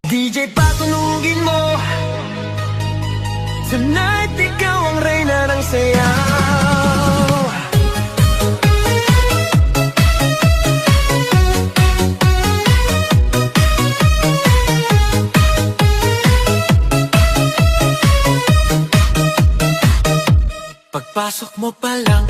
DJ patunugin mo, tonight ikaw ang reyna ng sayaw. Pagpasok mo pa lang,